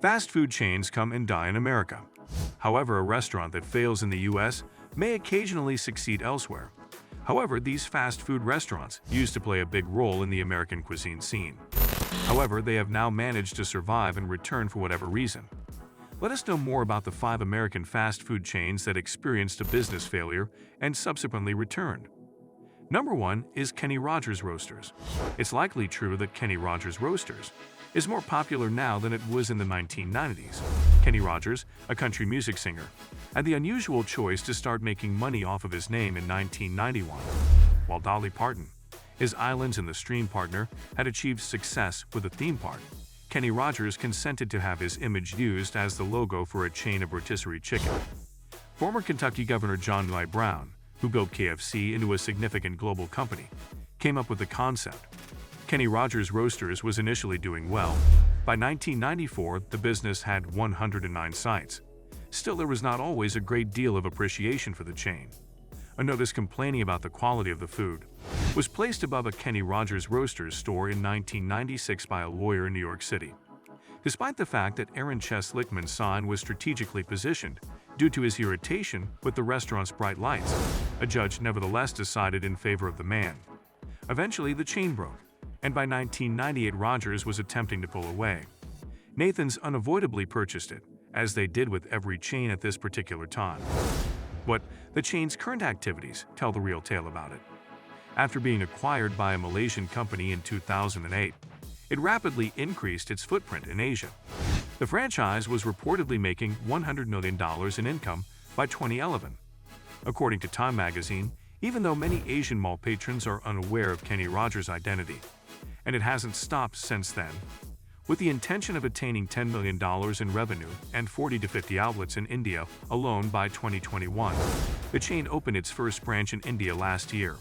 Fast food chains come and die in America. However, a restaurant that fails in the US may occasionally succeed elsewhere. However, these fast food restaurants used to play a big role in the American cuisine scene. However, they have now managed to survive and return for whatever reason. Let us know more about the 5 American fast food chains that experienced a business failure and subsequently returned. Number 1 is Kenny Rogers Roasters. It's likely true that Kenny Rogers Roasters is more popular now than it was in the 1990s. Kenny Rogers, a country music singer, had the unusual choice to start making money off of his name in 1991, while Dolly Parton, his Islands in the Stream partner, had achieved success with a theme park. Kenny Rogers consented to have his image used as the logo for a chain of rotisserie chicken. Former Kentucky Governor John Knight Brown, who built KFC into a significant global company, came up with the concept. Kenny Rogers Roasters was initially doing well. By 1994, the business had 109 sites. Still, there was not always a great deal of appreciation for the chain. A notice complaining about the quality of the food was placed above a Kenny Rogers Roasters store in 1996 by a lawyer in New York City. Despite the fact that Aaron Chess Lichtman's sign was strategically positioned due to his irritation with the restaurant's bright lights, a judge nevertheless decided in favor of the man. Eventually, the chain broke, and by 1998 Rogers was attempting to pull away. Nathan's unavoidably purchased it, as they did with every chain at this particular time. But the chain's current activities tell the real tale about it. After being acquired by a Malaysian company in 2008, it rapidly increased its footprint in Asia. The franchise was reportedly making $100 million in income by 2011. According to Time magazine, even though many Asian mall patrons are unaware of Kenny Rogers' identity, and it hasn't stopped since then. With the intention of attaining $10 million in revenue and 40 to 50 outlets in India alone by 2021, the chain opened its first branch in India last year.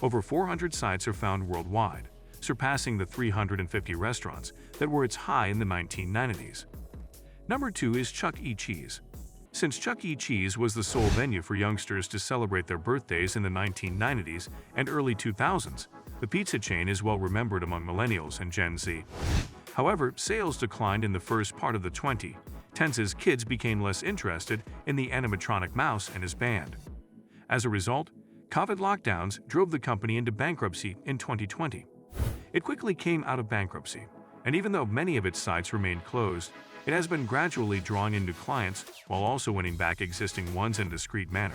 Over 400 sites are found worldwide, surpassing the 350 restaurants that were its high in the 1990s. Number 2 is Chuck E. Cheese. Since Chuck E. Cheese was the sole venue for youngsters to celebrate their birthdays in the 1990s and early 2000s, the pizza chain is well remembered among millennials and Gen Z. However, sales declined in the first part of the 2010s as kids became less interested in the animatronic mouse and his band. As a result, COVID lockdowns drove the company into bankruptcy in 2020. It quickly came out of bankruptcy, and even though many of its sites remained closed, it has been gradually drawing in new clients while also winning back existing ones in a discreet manner.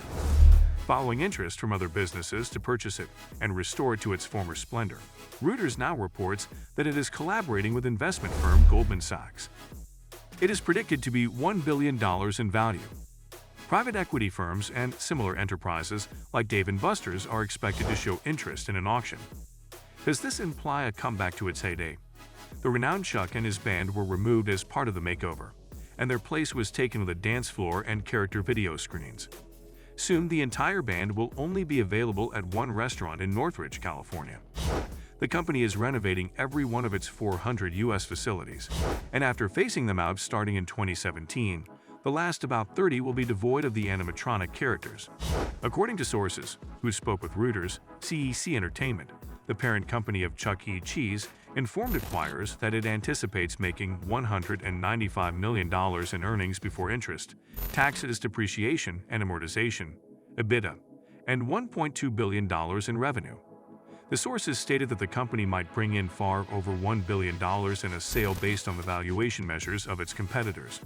Following interest from other businesses to purchase it and restore it to its former splendor, Reuters now reports that it is collaborating with investment firm Goldman Sachs. It is predicted to be $1 billion in value. Private equity firms and similar enterprises like Dave & Buster's are expected to show interest in an auction. Does this imply a comeback to its heyday? The renowned Chuck and his band were removed as part of the makeover, and their place was taken with a dance floor and character video screens. Soon, the entire band will only be available at one restaurant in Northridge, California. The company is renovating every one of its 400 U.S. facilities, and after phasing them out starting in 2017, the last about 30 will be devoid of the animatronic characters. According to sources who spoke with Reuters, CEC Entertainment, the parent company of Chuck E. Cheese, informed acquirers that it anticipates making $195 million in earnings before interest, taxes, depreciation and amortization, EBITDA, and $1.2 billion in revenue. The sources stated that the company might bring in far over $1 billion in a sale based on the valuation measures of its competitors.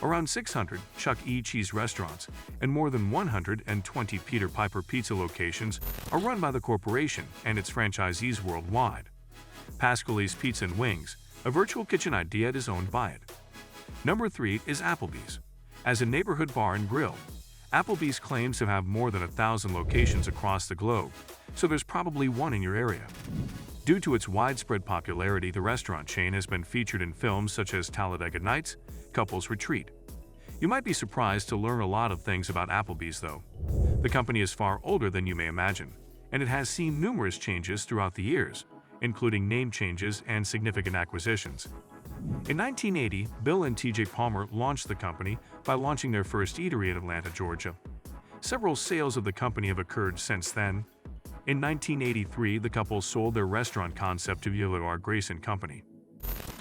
Around 600 Chuck E. Cheese restaurants and more than 120 Peter Piper Pizza locations are run by the corporation and its franchisees worldwide. Pascali's Pizza and Wings, a virtual kitchen idea, is owned by it. Number 3 is Applebee's. As a neighborhood bar and grill, Applebee's claims to have more than 1,000 locations across the globe, so there's probably one in your area. Due to its widespread popularity, the restaurant chain has been featured in films such as Talladega Nights, Couples Retreat. You might be surprised to learn a lot of things about Applebee's, though. The company is far older than you may imagine, and it has seen numerous changes throughout the years, including name changes and significant acquisitions. In 1980, Bill and T.J. Palmer launched the company by launching their first eatery in Atlanta, Georgia. Several sales of the company have occurred since then. In 1983, the couple sold their restaurant concept to Violeta Grace & Company.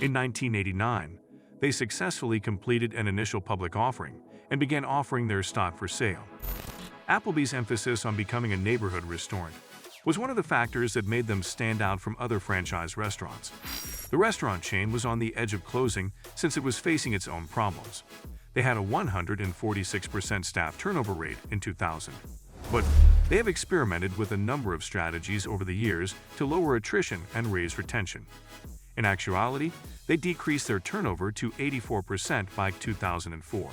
In 1989, they successfully completed an initial public offering and began offering their stock for sale. Applebee's emphasis on becoming a neighborhood restaurant was one of the factors that made them stand out from other franchise restaurants. The restaurant chain was on the edge of closing since it was facing its own problems. They had a 146% staff turnover rate in 2000. But they have experimented with a number of strategies over the years to lower attrition and raise retention. In actuality, they decreased their turnover to 84% by 2004.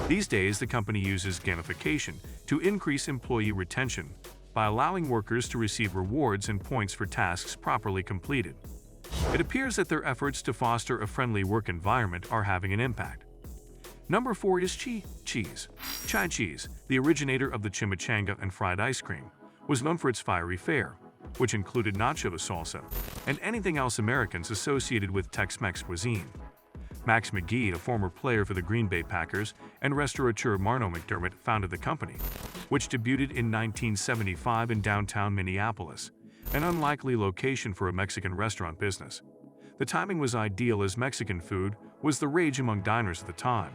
These days, the company uses gamification to increase employee retention by allowing workers to receive rewards and points for tasks properly completed. It appears that their efforts to foster a friendly work environment are having an impact. Number 4 is Cheese. Chai Cheese, the originator of the chimichanga and fried ice cream, was known for its fiery fare, which included nacho salsa and anything else Americans associated with Tex-Mex cuisine. Max McGee, a former player for the Green Bay Packers, and restaurateur Marno McDermott founded the company, which debuted in 1975 in downtown Minneapolis, an unlikely location for a Mexican restaurant business. The timing was ideal as Mexican food was the rage among diners at the time.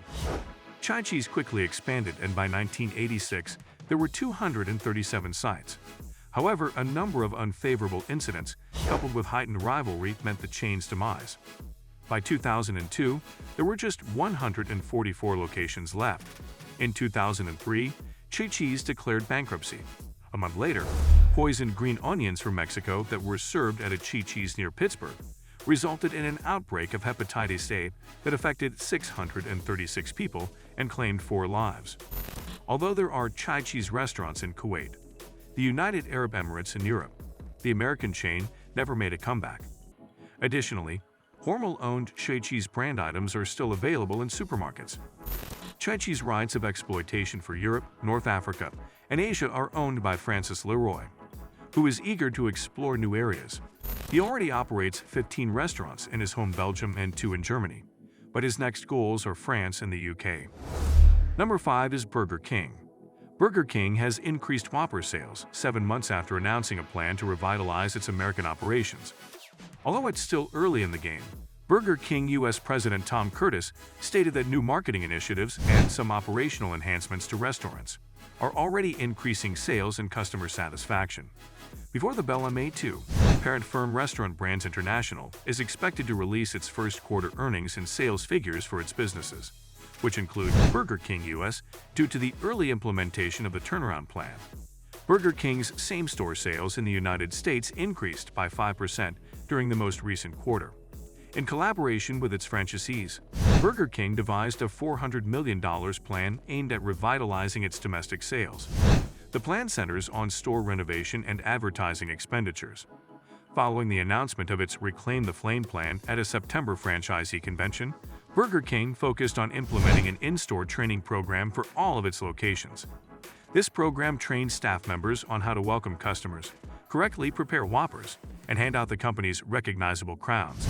Chai Cheese quickly expanded, and by 1986, there were 237 sites. However, a number of unfavorable incidents, coupled with heightened rivalry, meant the chain's demise. By 2002, there were just 144 locations left. In 2003, Chai Cheese declared bankruptcy. A month later, poisoned green onions from Mexico that were served at a Chai Cheese near Pittsburgh resulted in an outbreak of hepatitis A that affected 636 people and claimed 4 lives. Although there are Chai Cheese restaurants in Kuwait, the United Arab Emirates, and Europe, the American chain never made a comeback. Additionally, Hormel-owned Chai Cheese brand items are still available in supermarkets. Chai Cheese rights of exploitation for Europe, North Africa, and Asia are owned by Francis Leroy, who is eager to explore new areas. He already operates 15 restaurants in his home Belgium and 2 in Germany, but his next goals are France and the UK. Number 5 is Burger King. Burger King has increased Whopper sales 7 months after announcing a plan to revitalize its American operations. Although it's still early in the game, Burger King U.S. President Tom Curtis stated that new marketing initiatives and some operational enhancements to restaurants are already increasing sales and customer satisfaction. Before the bell on May 2, parent firm Restaurant Brands International is expected to release its first quarter earnings and sales figures for its businesses, which include Burger King U.S. due to the early implementation of the turnaround plan. Burger King's same-store sales in the United States increased by 5% during the most recent quarter. In collaboration with its franchisees, Burger King devised a $400 million plan aimed at revitalizing its domestic sales. The plan centers on store renovation and advertising expenditures. Following the announcement of its Reclaim the Flame plan at a September franchisee convention, Burger King focused on implementing an in-store training program for all of its locations. This program trains staff members on how to welcome customers, correctly prepare Whoppers, and hand out the company's recognizable crowns.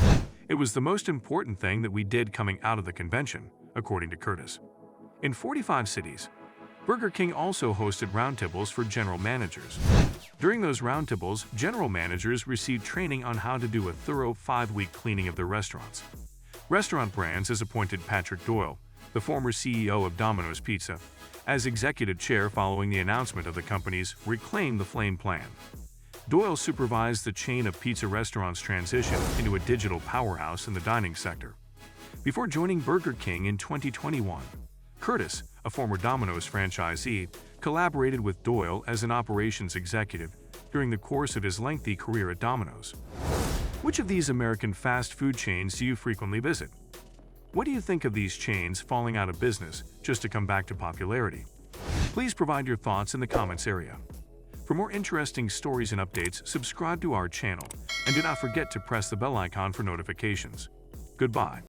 It was the most important thing that we did coming out of the convention, according to Curtis. In 45 cities, Burger King also hosted roundtables for general managers. During those roundtables, general managers received training on how to do a thorough 5-week cleaning of their restaurants. Restaurant Brands has appointed Patrick Doyle, the former CEO of Domino's Pizza, as executive chair following the announcement of the company's Reclaim the Flame plan. Doyle supervised the chain of pizza restaurants' transition into a digital powerhouse in the dining sector. Before joining Burger King in 2021, Curtis, a former Domino's franchisee, collaborated with Doyle as an operations executive during the course of his lengthy career at Domino's. Which of these American fast food chains do you frequently visit? What do you think of these chains falling out of business just to come back to popularity? Please provide your thoughts in the comments area. For more interesting stories and updates, subscribe to our channel and do not forget to press the bell icon for notifications. Goodbye.